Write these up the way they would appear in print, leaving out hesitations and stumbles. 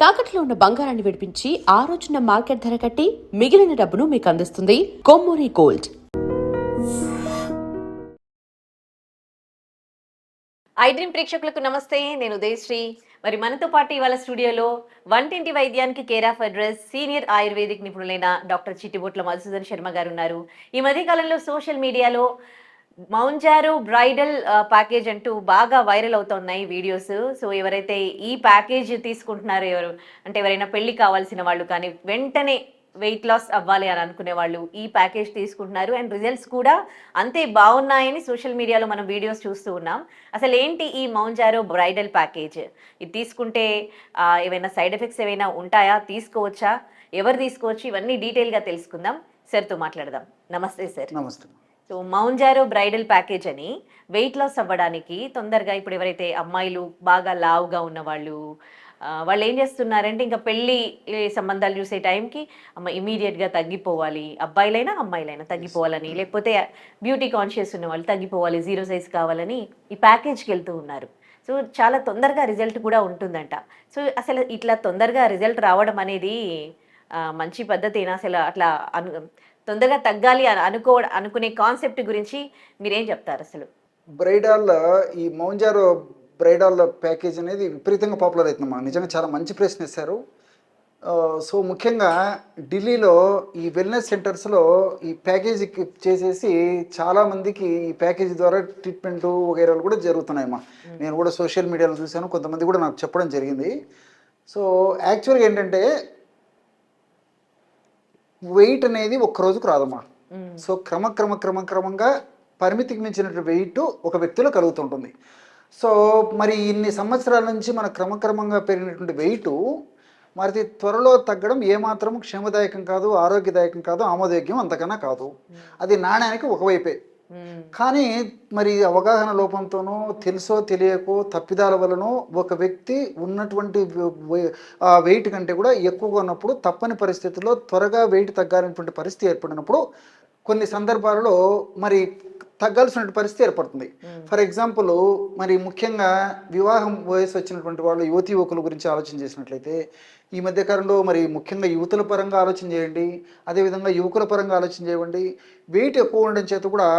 తాకట్లో ఉన్న బంగారాన్ని విడిపించి ఆ రోజున మార్కెట్ ధర కట్టి మిగిలిన డబ్బును మీకు అందిస్తుంది కొమ్మూరి గోల్డ్. ఐ డ్రీమ్ ప్రేక్షకులకు నమస్తే. నేను ఉదయశ్రీ. మరి మనతో పాటు ఇవాళ స్టూడియోలో వంటింటి వైద్యానికి care of address senior ayurvedic నిపుణులైన డాక్టర్ చిట్టిబొట్ల మధుసూదన్ శర్మ గారు ఉన్నారు. ఈ మధ్య కాలంలో సోషల్ మీడియాలో మౌంజారో బ్రైడల్ ప్యాకేజ్ అంటూ బాగా వైరల్ అవుతున్నాయి వీడియోస్. సో ఎవరైతే ఈ ప్యాకేజ్ తీసుకుంటున్నారో ఎవరైనా పెళ్లి కావాల్సిన వాళ్ళు కానీ వెంటనే వెయిట్ లాస్ అవ్వాలి అని అనుకునే వాళ్ళు ఈ ప్యాకేజ్ తీసుకుంటున్నారు. అండ్ రిజల్ట్స్ కూడా అంతే బాగున్నాయని సోషల్ మీడియాలో మనం వీడియోస్ చూస్తూ ఉన్నాం. అసలు ఏంటి ఈ మౌంజారో బ్రైడల్ ప్యాకేజ్? ఇది తీసుకుంటే ఏమైనా సైడ్ ఎఫెక్ట్స్ ఏమైనా ఉంటాయా? తీసుకోవచ్చా? ఎవరు తీసుకోవచ్చు? ఇవన్నీ డీటెయిల్గా తెలుసుకుందాం. సార్తో మాట్లాడదాం. నమస్తే సార్. నమస్తే. సో మౌంజారో బ్రైడల్ ప్యాకేజ్ అని వెయిట్ లాస్ అవ్వడానికి తొందరగా ఇప్పుడు ఎవరైతే అమ్మాయిలు బాగా లావుగా ఉన్న వాళ్ళు ఏం చేస్తున్నారంటే ఇంకా పెళ్లి సంబంధాలు చూసే టైంకి ఇమీడియట్గా తగ్గిపోవాలి, అబ్బాయిలైనా అమ్మాయిలైనా తగ్గిపోవాలని, లేకపోతే బ్యూటీ కాన్షియస్ ఉన్న వాళ్ళు తగ్గిపోవాలి, 0 సైజ్ కావాలని ఈ ప్యాకేజ్కి వెళ్తూ ఉన్నారు. సో చాలా తొందరగా రిజల్ట్ కూడా ఉంటుందంట. సో అసలు ఇట్లా తొందరగా రిజల్ట్ రావడం అనేది మంచి పద్ధతేనా? అసలు అట్లా తొందరగా తగ్గాలి అనుకునే కాన్సెప్ట్ గురించి మీరేం చెప్తారు? అసలు బ్రైడల్ ఈ మౌంజారో బ్రైడల్ ప్యాకేజ్ అనేది విపరీతంగా పాపులర్ అవుతుందమ్మా. నిజంగా చాలా మంచి ప్రశ్న వేశారు. సో ముఖ్యంగా ఢిల్లీలో ఈ వెల్నెస్ సెంటర్స్లో ఈ ప్యాకేజ్ చేసేసి చాలామందికి ఈ ప్యాకేజ్ ద్వారా ట్రీట్మెంట్ వగైరాలు కూడా జరుగుతున్నాయమ్మా. నేను కూడా సోషల్ మీడియాలో చూశాను, కొంతమంది కూడా నాకు చెప్పడం జరిగింది. సో యాక్చువల్గా ఏంటంటే వెయిట్ అనేది ఒక్క రోజుకు రాదమ్మా. సో క్రమంగా పరిమితికి మించిన వెయిట్ ఒక వ్యక్తిలో కలుగుతుంటుంది. సో మరి ఇన్ని సంవత్సరాల నుంచి మన క్రమంగా పెరిగినటువంటి వెయిట్ మరి త్వరలో తగ్గడం ఏమాత్రం క్షేమదాయకం కాదు, ఆరోగ్యదాయకం కాదు, ఆమోదయోగ్యం అంతకన్నా కాదు. అది నాణ్యానికి ఒకవైపే. కానీ మరి అవగాహన లోపంతోనో తెలుసో తెలియకో తప్పిదాల వలనో ఒక వ్యక్తి ఉన్నటువంటి వెయిట్ కంటే కూడా ఎక్కువగా ఉన్నప్పుడు తప్పని పరిస్థితుల్లో త్వరగా వెయిట్ తగ్గాలనేటువంటి పరిస్థితి ఏర్పడినప్పుడు కొన్ని సందర్భాలలో మరి తగ్గాల్సిన పరిస్థితి ఏర్పడుతుంది. ఫర్ ఎగ్జాంపుల్ మరి ముఖ్యంగా వివాహం వయసు వచ్చినటువంటి వాళ్ళు యువకుల గురించి ఆలోచన చేసినట్లయితే ఈ మధ్యకాలంలో మరి ముఖ్యంగా యువతుల పరంగా ఆలోచన చేయండి, అదేవిధంగా యువకుల పరంగా ఆలోచన చేయండి. వెయిట్ ఎక్కువ ఉండడం చేత కూడా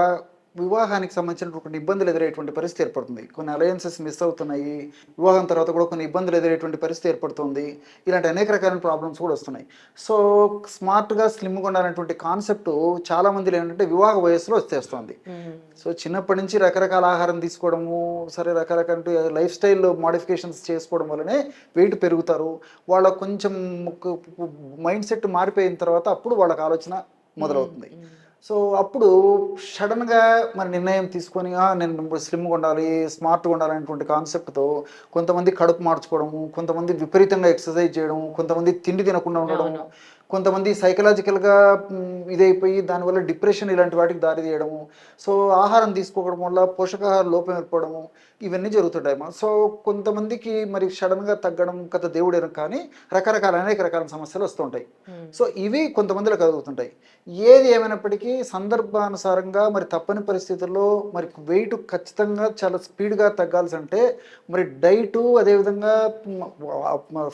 వివాహానికి సంబంధించినటువంటి ఇబ్బందులు ఎదురయ్యేటువంటి పరిస్థితి ఏర్పడుతుంది. కొన్ని అలయన్సెస్ మిస్ అవుతున్నాయి, వివాహం తర్వాత కూడా కొన్ని ఇబ్బందులు ఎదురయ్యేటువంటి పరిస్థితి ఏర్పడుతుంది. ఇలాంటి అనేక రకాల ప్రాబ్లమ్స్ కూడా వస్తున్నాయి. సో స్మార్ట్గా స్లిమ్గా ఉండాలనేటువంటి కాన్సెప్ట్ చాలా మందిలో ఏంటంటే వివాహ వయస్సులో వచ్చేస్తుంది. సో చిన్నప్పటి నుంచి రకరకాల ఆహారం తీసుకోవడము, సరే రకరకాల లైఫ్ స్టైల్ మోడిఫికేషన్స్ చేసుకోవడం వల్లనే వెయిట్ పెరుగుతారు. వాళ్ళ కొంచెం మైండ్ సెట్ మారిపోయిన తర్వాత అప్పుడు వాళ్ళకి ఆలోచన మొదలవుతుంది. సో అప్పుడు సడన్గా మరి నిర్ణయం తీసుకొని నేను స్లిమ్గా ఉండాలి, స్మార్ట్గా ఉండాలనేటువంటి కాన్సెప్ట్తో కొంతమంది కడుపు మార్చుకోవడము, కొంతమంది విపరీతంగా ఎక్సర్సైజ్ చేయడము, కొంతమంది తిండి తినకుండా ఉండడము, కొంతమంది సైకలాజికల్గా ఇదైపోయి దానివల్ల డిప్రెషన్ ఇలాంటి వాటికి దారి తీయడము, సో ఆహారం తీసుకోవడం వల్ల పోషకాహార లోపం ఏర్పడము, ఇవన్నీ జరుగుతుంటాయమ్మా. సో కొంతమందికి మరి సడన్గా తగ్గడం కథ దేవుడు కానీ అనేక రకాల సమస్యలు వస్తుంటాయి. సో ఇవి కొంతమందిలో కలుగుతుంటాయి. ఏది ఏమైనప్పటికీ సందర్భానుసారంగా మరి తప్పని పరిస్థితుల్లో మరి వెయిట్ ఖచ్చితంగా చాలా స్పీడ్గా తగ్గాల్సి అంటే మరి డైటు, అదేవిధంగా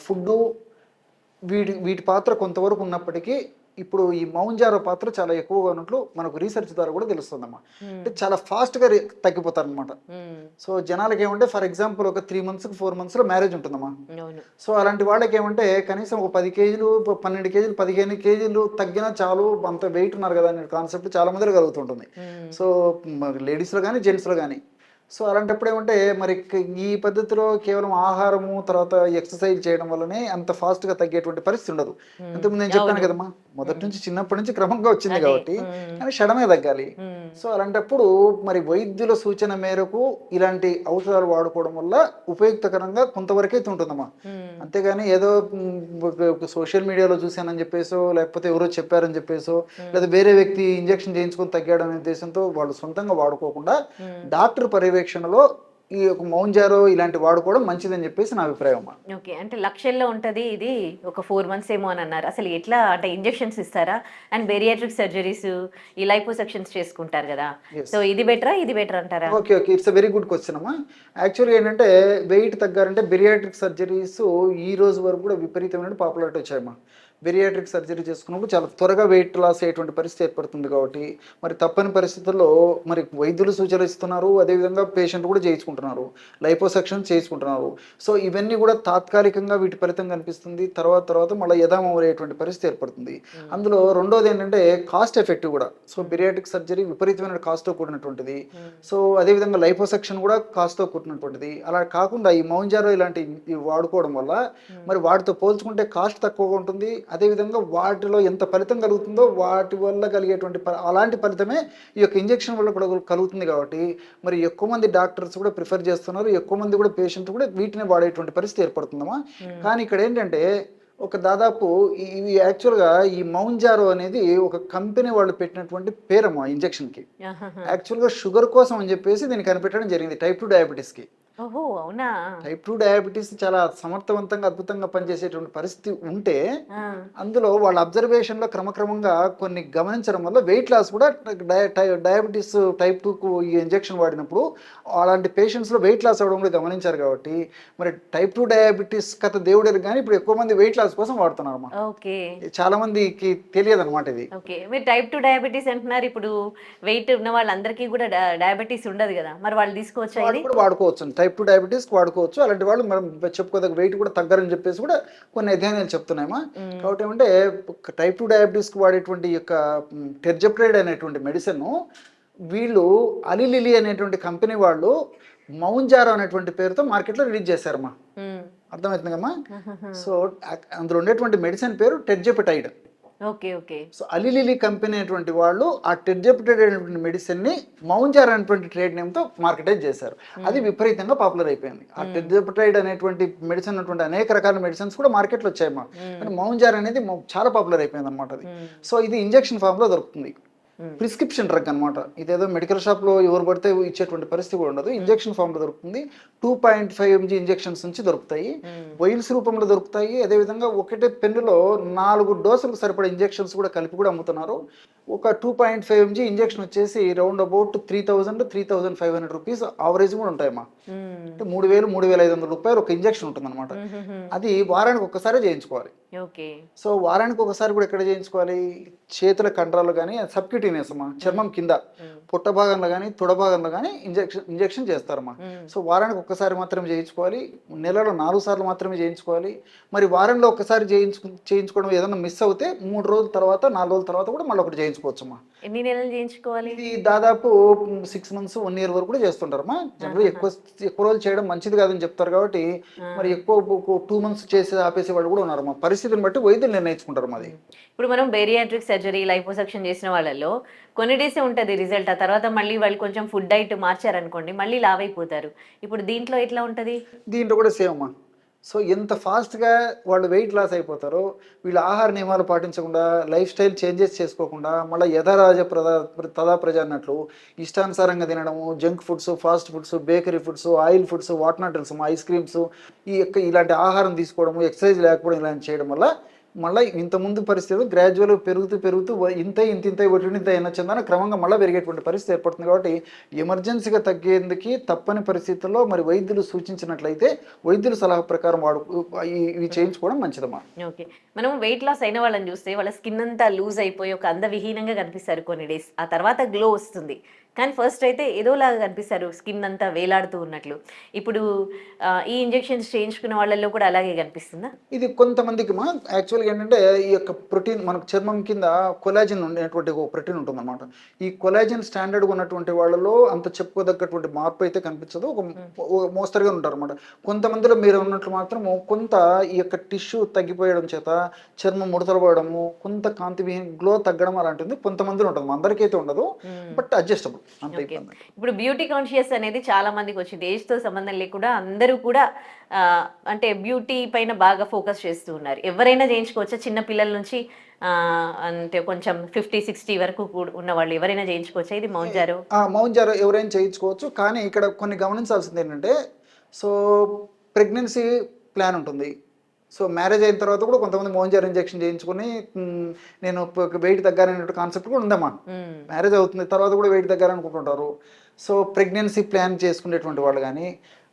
ఫుడ్డు, వీటి పాత్ర కొంతవరకు ఉన్నప్పటికీ ఇప్పుడు ఈ మౌంజారో పాత్ర చాలా ఎక్కువగా ఉన్నట్లు మనకు రీసెర్చ్ ద్వారా కూడా తెలుస్తుందమ్మా. అంటే చాలా ఫాస్ట్గా తగ్గిపోతారు అనమాట. సో జనాలకి ఏమంటే ఫర్ ఎగ్జాంపుల్ ఒక 3 months 4 monthsలో మ్యారేజ్ ఉంటుందమ్మా. సో అలాంటి వాళ్ళకి ఏమంటే కనీసం ఒక 10 kgs 12 kgs 15 kgs తగ్గినా చాలు, అంత వెయిట్ ఉన్నారు కదా అనే కాన్సెప్ట్ చాలా మందిలో కలుగుతుంటుంది. సో లేడీస్లో కానీ జెంట్స్లో కానీ. సో అలాంటప్పుడు ఏమంటే మరి ఈ పద్ధతిలో కేవలం ఆహారము తర్వాత ఎక్సర్సైజ్ చేయడం వల్లనే అంత ఫాస్ట్గా తగ్గేటువంటి పరిస్థితి ఉండదు. అంతకుముందు నేను చెప్పాను కదమ్మా, మొదటి నుంచి చిన్నప్పటి నుంచి క్రమంగా వచ్చింది కాబట్టి కానీ సడన్గా తగ్గాలి. సో అలాంటప్పుడు మరి వైద్యుల సూచన మేరకు ఇలాంటి ఔషధాలు వాడుకోవడం వల్ల ఉపయుక్తకరంగా కొంతవరకే ఉంటుందమ్మా. అంతేగాని ఏదో సోషల్ మీడియాలో చూశానని చెప్పేసో, లేకపోతే ఎవరో చెప్పారని చెప్పేసో, లేదా వేరే వ్యక్తి ఇంజెక్షన్ చేయించుకొని తగ్గాడనే ఉద్దేశంతో వాళ్ళు సొంతంగా వాడుకోకుండా డాక్టర్ పర్యవేక్షణలో ఈ యొక్క మౌంజారో ఇలాంటి వాడుకోవడం మంచిదని చెప్పేసి నా అభిప్రాయం అమ్మా. ఓకే, అంటే లక్షల్లో ఉంటుంది ఇది, ఒక 4 months ఏమో అని అన్నారు. అసలు ఎట్లా అంటే ఇంజెక్షన్స్ ఇస్తారా? అండ్ బెరియాట్రిక్ సర్జరీస్, ఈ లైపోసెక్షన్స్ చేసుకుంటారు కదా, సో ఇది బెటరా ఇది బెటర్ అంటారా? Okay, it's a very good question అమ్మా. యాక్చువల్గా ఏంటంటే వెయిట్ తగ్గారంటే బెరియాట్రిక్ సర్జరీస్ ఈ రోజు వరకు కూడా విపరీతమైన పాపులారిటీ వచ్చాయమ్మా. బెరియాట్రిక్ సర్జరీ చేసుకున్నప్పుడు చాలా త్వరగా వెయిట్ లాస్ అయ్యేటువంటి పరిస్థితి ఏర్పడుతుంది. కాబట్టి మరి తప్పని పరిస్థితుల్లో మరి వైద్యులు సూచనలు ఇస్తున్నారు, అదేవిధంగా పేషెంట్ కూడా చేయించుకుంటున్నారు, లైపోసెక్షన్ చేయించుకుంటున్నారు. సో ఇవన్నీ కూడా తాత్కాలికంగా వీటి ఫలితం కనిపిస్తుంది, తర్వాత మళ్ళీ యథామయ్యేటువంటి పరిస్థితి ఏర్పడుతుంది. అందులో రెండోది ఏంటంటే కాస్ట్ ఎఫెక్టివ్ కూడా. సో బెరియాట్రిక్ సర్జరీ విపరీతమైన కాస్ట్తో కూడినటువంటిది. సో అదేవిధంగా లైపోసెక్షన్ కూడా కాస్ట్తో కూడినటువంటిది. అలా కాకుండా ఈ మౌంజారో ఇలాంటి వాడుకోవడం వల్ల మరి వాటితో పోల్చుకుంటే కాస్ట్ తక్కువగా ఉంటుంది. అదేవిధంగా వాటిలో ఎంత ఫలితం కలుగుతుందో వాటి వల్ల కలిగేటువంటి అలాంటి ఫలితమే ఈ యొక్క ఇంజెక్షన్ వల్ల కూడా కలుగుతుంది. కాబట్టి మరి ఎక్కువ మంది డాక్టర్స్ కూడా ప్రిఫర్ చేస్తున్నారు, ఎక్కువ మంది కూడా పేషెంట్ కూడా వీటిని వాడేటువంటి పరిస్థితి ఏర్పడుతుందమ్మా. కానీ ఇక్కడ ఏంటంటే ఒక దాదాపు ఇవి యాక్చువల్గా ఈ మౌంజారో అనేది ఒక కంపెనీ వాళ్ళు పెట్టినటువంటి పేరమ్మా ఇంజెక్షన్కి. యాక్చువల్గా షుగర్ కోసం అని చెప్పేసి దీన్ని కనిపెట్టడం జరిగింది, టైప్ 2 డయాబెటీస్కి. ఓహో, అవునా? టైప్ 2 డయాబెటీస్ చాలా సమర్థవంతంగా అద్భుతంగా పనిచేసేటువంటి పరిస్థితి ఉంటే అందులో వాళ్ళ అబ్జర్వేషన్లో క్రమక్రమంగా కొన్ని గమనించడం వల్ల వెయిట్ లాస్ కూడా డయాబెటీస్ టైప్ 2కు ఈ ఇంజెక్షన్ వాడినప్పుడు అలాంటి పేషెంట్స్లో వెయిట్ లాస్ అవ్వడం కూడా గమనించారు. కాబట్టి మరి టైప్ 2 డయాబెటీస్ కథ దేవుడేరు, కానీ ఇప్పుడు ఎక్కువ మంది వెయిట్ లాస్ కోసం వాడుతున్నారు అన్నమాట. ఓకే, చాలా మందికి తెలియదు అనమాట ఇది. ఓకే, మీరు టైప్ 2 డయాబెటీస్ అంటున్నారు. ఇప్పుడు వెయిట్ ఉన్న వాళ్ళందరికీ కూడా డయాబెటీస్ ఉండదు కదా, మరి వాళ్ళు తీసుకోవచ్చా? ఇది కూడా వాడుకోవచ్చు, టైప్ 2 డయాబెటీస్ వాడుకోవచ్చు. అలాంటి వాళ్ళు మనం చెప్పుకోదగ్గ వెయిట్ కూడా తగ్గారని చెప్పేసి కూడా కొన్ని అధ్యయనాలు చెప్తున్నాయమ్మా. కాబట్టి ఏమంటే టైప్ 2 డయాబెటీస్కి వాడేటువంటి యొక్క టెర్జెప్టైడ్ అనేటువంటి మెడిసిన్ వీళ్ళు అలిలిలి అనేటువంటి కంపెనీ వాళ్ళు మౌంజారో అనేటువంటి పేరుతో మార్కెట్లో రిలీజ్ చేశారమ్మా. అర్థమవుతుంది కమ్మా. సో అందులో ఉండేటువంటి మెడిసిన్ పేరు టెర్జెప్టైడ్. Okay okay. సో అలిలిలి కంపెనీ అనేటువంటి వాళ్ళు ఆ టెర్జెప్టైడ్ అనేటువంటి మెడిసిన్ని మౌంజారో అనేటువంటి ట్రేడ్ నేమ్తో మార్కెటైజ్ చేశారు. అది విపరీతంగా పాపులర్ అయిపోయింది. ఆ టెర్జెప్టైడ్ అనేటువంటి మెడిసిన్ అటువంటి అనేక రకాల మెడిసిన్స్ కూడా మార్కెట్లో వచ్చాయమ్మా. కానీ మౌంజారో అనేది చాలా పాపులర్ అయిపోయింది అనమాట అది. సో ఇది ఇంజెక్షన్ ఫామ్లో దొరుకుతుంది, ప్రిస్క్రిప్షన్ డ్రగ్ అనమాట. ఇదేదో మెడికల్ షాప్లో ఎవరు పడితే ఇచ్చేటువంటి పరిస్థితి కూడా ఉండదు, ఇంజెక్షన్ ఫామ్లో దొరుకుతుంది. 2.5 mg ఇంజెక్షన్స్ నుంచి దొరుకుతాయి, వైల్స్ రూపంలో దొరుకుతాయి. అదేవిధంగా ఒకటే పెన్నులో 4 డోసులకు సరిపడే ఇంజెక్షన్స్ కూడా కలిపి కూడా అమ్ముతున్నారు. ఒక 2.5 mg ఇంజెక్షన్ వచ్చేసి రౌండ్ అబౌట్ 3,000-3,500 రూపీస్ ఆవరేజ్ కూడా ఉంటాయమ్మా. అంటే 3,000-3,500 రూపాయలు ఒక ఇంజెక్షన్ ఉంటుంది అనమాట. అది వారానికి ఒక్కసారి చేయించుకోవాలి. సో వారానికి ఒకసారి కూడా ఎక్కడ చేయించుకోవాలి? చేతుల కండరాలు కానీ సబ్క్యూటీనియస్ అమ్మా, చర్మం కింద పొట్ట భాగంలో కానీ తొడ భాగంలో కానీ ఇంజెక్షన్ చేస్తారమ్మా. సో వారానికి ఒక్కసారి మాత్రమే చేయించుకోవాలి, నెలలో 4 సార్లు మాత్రమే చేయించుకోవాలి. మరి వారంలో ఒక్కసారి చేయించుకోవడం ఏదైనా మిస్ అవుతే 3 రోజుల తర్వాత 4 రోజుల తర్వాత కూడా మళ్ళీ ఒకటి చేయించుకోవచ్చమ్మా. ఎన్ని నెలలు చేయించుకోవాలి? ఇది దాదాపు 6 months 1 year వరకు కూడా చేస్తుంటారమ్మా. జనరల్ ఎక్కువ రోజులు చేయడం మంచిది కాదని చెప్తారు. కాబట్టి మరి ఎక్కువ 2 months చేసి ఆపేసే వాళ్ళు కూడా ఉన్నారమ్మా. పరిస్థితిని బట్టి వైద్యులు నిర్ణయించుకుంటారు మాది. ఇప్పుడు మనం బేరియాట్రిక్ సర్జరీ లైపోసెక్షన్ చేసిన వాళ్ళలో కొన్ని డేసే ఉంటుంది రిజల్ట్, ఆ తర్వాత మళ్ళీ వాళ్ళు కొంచెం ఫుడ్ డైట్ మార్చారనుకోండి మళ్ళీ లావ్ అయిపోతారు. ఇప్పుడు దీంట్లో ఎట్లా ఉంటుంది? దీంట్లో కూడా సేమ్ అమ్మా. సో ఎంత ఫాస్ట్గా వాళ్ళు వెయిట్ లాస్ అయిపోతారో, వీళ్ళు ఆహార నియమాలు పాటించకుండా లైఫ్ స్టైల్ చేంజెస్ చేసుకోకుండా మళ్ళీ యథారాజ తదా ప్రజ అన్నట్లు ఇష్టానుసారంగా తినడము, junk foods, fast foods, bakery foods, oil foods, what not else, ice creams, ఇలాంటి ఆహారం తీసుకోవడము, ఎక్సర్సైజ్ లేకపోవడం ఇలాంటి చేయడం వల్ల మళ్ళీ ఇంతకుముందు పరిస్థితులు గ్రాడ్యువల్గా పెరుగుతూ ఇంత ఒటింత అయినచ్చిందని క్రమంగా మళ్ళీ పెరిగేటువంటి పరిస్థితి ఏర్పడుతుంది. కాబట్టి ఎమర్జెన్సీగా తగ్గేందుకు తప్పని పరిస్థితుల్లో మరి వైద్యులు సూచించినట్లయితే వైద్యుల సలహా ప్రకారం ఇవి చేయించుకోవడం మంచిదమ్మా. ఓకే, మనం వెయిట్ లాస్ అయిన వాళ్ళని చూస్తే వాళ్ళ స్కిన్ అంతా లూజ్ అయిపోయి ఒక అందవిహీనంగా కనిపిస్తారు కొన్ని డేస్, ఆ తర్వాత గ్లో వస్తుంది. కానీ ఫస్ట్ అయితే ఏదోలాగా కనిపిస్తారు, స్కిన్ అంతా వేలాడుతూ ఉన్నట్లు. ఇప్పుడు ఈ ఇంజెక్షన్స్ చేయించుకున్న వాళ్ళల్లో కూడా అలాగే కనిపిస్తుందా? ఇది కొంతమందికి యాక్చువల్గా ఏంటంటే ఈ యొక్క ప్రోటీన్ మనకు చర్మం కింద కొలాజిన్ ఉండేటువంటి ఒక ప్రోటీన్ ఉంటుందన్నమాట. ఈ కొలాజిన్ స్టాండర్డ్గా ఉన్నటువంటి వాళ్ళలో అంత చెప్పుకోదగ్గటువంటి మార్పు అయితే కనిపించదు, ఒక మోస్తరుగా ఉంటారు అనమాట. కొంతమందిలో మీరు ఉన్నట్లు మాత్రము కొంత ఈ యొక్క టిష్యూ తగ్గిపోయడం చేత చర్మం ముడతలు పోయడము, కొంత కాంతి గ్లో తగ్గడం అలాంటిది కొంతమందిలో ఉంటుంది, అందరికైతే ఉండదు, బట్ అడ్జస్టబుల్. అంత ఓకే. ఇబ్బంది. ఇప్పుడు బ్యూటీ కాన్షియస్ అనేది చాలా మందికి వచ్చింది. ఏజ్ తో సంబంధం లేకుండా అందరూ కూడా అంటే బ్యూటీ పైన బాగా ఫోకస్ చేస్తూ ఉన్నారు. ఎవరైనా చేయించుకోవచ్చా? చిన్న పిల్లల నుంచి అంటే కొంచెం 50-60 వరకు ఉన్న వాళ్ళు ఎవరైనా చేయించుకోవచ్చా ఇది మౌంజారో? మౌంట్ జారో ఎవరైనా చేయించుకోవచ్చు. కానీ ఇక్కడ కొన్ని గమనించాల్సింది ఏంటంటే, సో ప్రెగ్నెన్సీ ప్లాన్ ఉంటుంది. సో మ్యారేజ్ అయిన తర్వాత కూడా కొంతమంది మౌంట్ జారో ఇంజెక్షన్ చేయించుకుని నేను వెయిట్ తగ్గాలనే కాన్సెప్ట్ కూడా ఉందమ్మా. మ్యారేజ్ అవుతుంది తర్వాత కూడా వెయిట్ తగ్గాలనుకుంటుంటారు. సో ప్రెగ్నెన్సీ ప్లాన్ చేసుకునేటువంటి వాళ్ళు కానీ,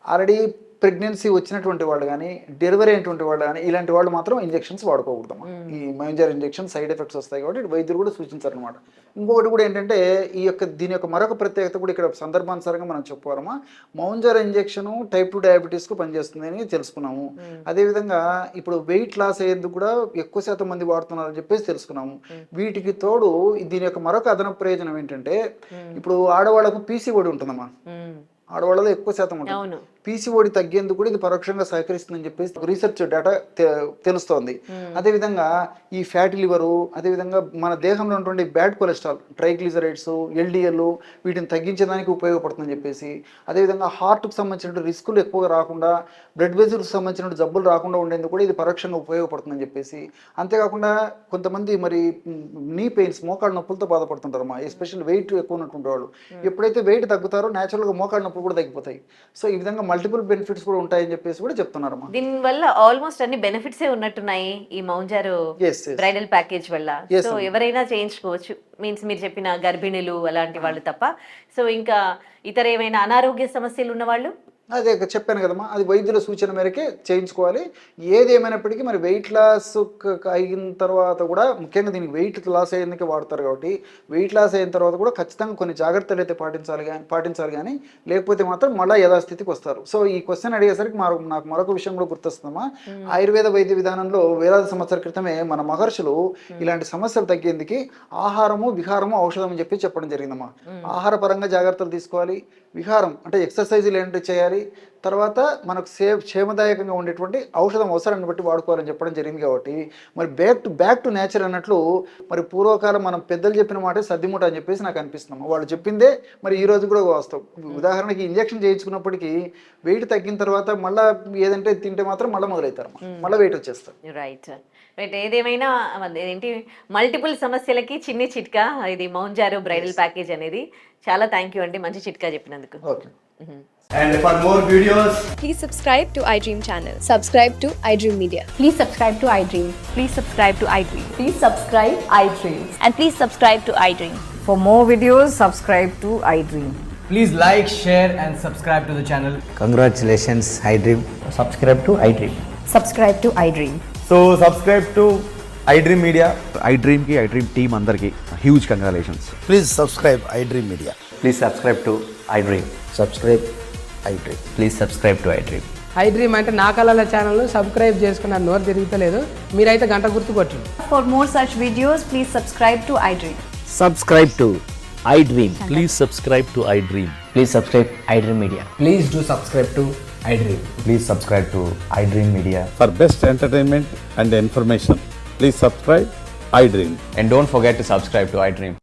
ఆల్రెడీ ప్రెగ్నెన్సీ వచ్చినటువంటి వాళ్ళు కానీ, డెలివరీ అయినటువంటి వాళ్ళు కానీ, ఇలాంటి వాళ్ళు మాత్రం ఇంజెక్షన్స్ వాడుకోకూడదమ్మా. ఈ మౌంజారో ఇంజెక్షన్ సైడ్ ఎఫెక్ట్స్ వస్తాయి కాబట్టి వైద్యులు కూడా సూచించారనమాట. ఇంకొకటి కూడా ఏంటంటే దీని యొక్క మరొక ప్రత్యేకత కూడా ఇక్కడ సందర్భానుసారంగా మనం చెప్పుకోవాలమ్మా. మౌంజారో ఇంజెక్షన్ టైప్ 2 డయాబెటీస్కు పనిచేస్తుంది అని తెలుసుకున్నాము. అదేవిధంగా ఇప్పుడు వెయిట్ లాస్ అయ్యేందుకు కూడా ఎక్కువ శాతం మంది వాడుతున్నారని చెప్పేసి తెలుసుకున్నాము. వీటికి తోడు దీని యొక్క మరొక అదనపు ప్రయోజనం ఏంటంటే, ఇప్పుడు ఆడవాళ్ళకు పీసీఓడి ఉంటుందమ్మా. ఆడవాళ్ళలో ఎక్కువ శాతం ఉంటుంది. పీసీఓడి తగ్గేందుకు కూడా ఇది పరోక్షంగా సహకరిస్తుందని చెప్పేసి రీసెర్చ్ డేటా తెలుస్తోంది. అదేవిధంగా ఈ ఫ్యాటీ లివరు, అదేవిధంగా మన దేహంలో ఉన్నటువంటి బ్యాడ్ కొలెస్ట్రాల్, ట్రైగ్లిజరైడ్స్, ఎల్డిఎల్ వీటిని తగ్గించడానికి ఉపయోగపడుతుందని చెప్పేసి, అదేవిధంగా హార్ట్కి సంబంధించిన రిస్కులు ఎక్కువగా రాకుండా, బ్లడ్ వెజల్కి సంబంధించిన జబ్బులు రాకుండా ఉండేందుకు కూడా ఇది పరోక్షంగా ఉపయోగపడుతుందని చెప్పేసి, అంతేకాకుండా కొంతమంది మరి నీ పెయిన్స్, మోకాళ్ళ నొప్పులతో బాధపడుతుంటారమ్మా. ఎస్పెషల్ వెయిట్ ఎక్కువ ఉన్నటువంటి వాళ్ళు ఎప్పుడైతే వెయిట్ తగ్గుతారో న్యాచురల్గా మోకాళ్ళ నొప్పులు కూడా తగ్గిపోతాయి. సో ఈ విధంగా మల్టిపుల్ బెనిఫిట్స్ కూడా ఉంటాయని చెప్పేసి కూడా చెప్తున్నారమ్మా. దీని వల్ల ఆల్మోస్ట్ అన్ని బెనిఫిట్స్ ఉన్నట్టున్నాయి ఈ మౌంజారో బ్రైడల్ ప్యాకేజ్ వల్ల. సో ఎవరైనా చేయించుకోవచ్చు, మీన్స్ మీరు చెప్పిన గర్భిణులు అలాంటి వాళ్ళు తప్ప. సో ఇంకా ఇతర ఏమైనా అనారోగ్య సమస్యలు ఉన్న వాళ్ళు అదే చెప్పాను కదమ్మా, అది వైద్యుల సూచన మేరకే చేయించుకోవాలి. ఏది ఏమైనప్పటికీ మరి వెయిట్ లాస్ అయిన తర్వాత కూడా, ముఖ్యంగా దీనికి వెయిట్ లాస్ అయ్యేందుకే వాడతారు కాబట్టి, వెయిట్ లాస్ అయిన తర్వాత కూడా ఖచ్చితంగా కొన్ని జాగ్రత్తలు అయితే పాటించాలి కానీ లేకపోతే మాత్రం మళ్ళీ యథాస్థితికి వస్తారు. సో ఈ క్వశ్చన్ అడిగేసరికి నాకు మరొక విషయం కూడా గుర్తొస్తుందమ్మా. ఆయుర్వేద వైద్య విధానంలో వేలాది సంవత్సరాల క్రితమే మన మహర్షులు ఇలాంటి సమస్యలు తగ్గేందుకు ఆహారము, విహారము, ఔషధం అని చెప్పడం జరిగిందమ్మా. ఆహార పరంగా జాగ్రత్తలు తీసుకోవాలి, విహారం అంటే ఎక్సర్సైజులు ఏంటంటే చేయాలి, తర్వాత మనకు క్షేమదాయకంగా ఉండేటువంటి ఔషధం అవసరాన్ని బట్టి వాడుకోవాలని చెప్పడం జరిగింది. కాబట్టి మరి బ్యాక్ టు నేచర్ అన్నట్లు మరి పూర్వకాలం మనం పెద్దలు చెప్పిన మాట సర్దిమూట అని చెప్పేసి నాకు అనిపిస్తున్నాం. వాళ్ళు చెప్పిందే మరి ఈ రోజు కూడా వాస్తవం. ఉదాహరణకి ఇంజెక్షన్ చేయించుకున్నప్పటికీ వెయిట్ తగ్గిన తర్వాత మళ్ళీ ఏదంటే తింటే మాత్రం మళ్ళీ మొదలవుతారు, మళ్ళీ వెయిట్ వచ్చేస్తారు. రైట్. ఏదేమైనా ఏంటి మల్టిపుల్ సమస్యలకి చిన్ని చిట్కా ఇది మౌంజారో బ్రైడల్ ప్యాకేజ్ అనేది. చాలా థ్యాంక్ యూ అండి, మంచి చిట్కా చెప్పినందుకు. Okay. And for more videos, please subscribe to iDream channel. Subscribe to iDream Media. Please subscribe to iDream. Please subscribe to iDream. Please subscribe iDream. And please subscribe to iDream. For more videos, subscribe to iDream. please like, share and subscribe to the channel. Congratulations, iDream. Subscribe to iDream. Subscribe to iDream. So subscribe to iDream Media. iDream ki iDream team andarki huge congratulations. Please subscribe iDream Media. Please subscribe to iDream. Subscribe iDream. Please subscribe to iDream. iDream అంటే నా కళల channel subscribe చేసుకున్న నోరు తిరుగుతలేదు, మీరైతే గంట గుర్తు కొట్టండి. For more such videos, please subscribe to iDream. Subscribe to iDream. Please subscribe to iDream. Please subscribe iDream Media. Please do subscribe to iDream. Please subscribe to iDream Media. For best entertainment and information, please subscribe iDream. And don't forget to subscribe to iDream.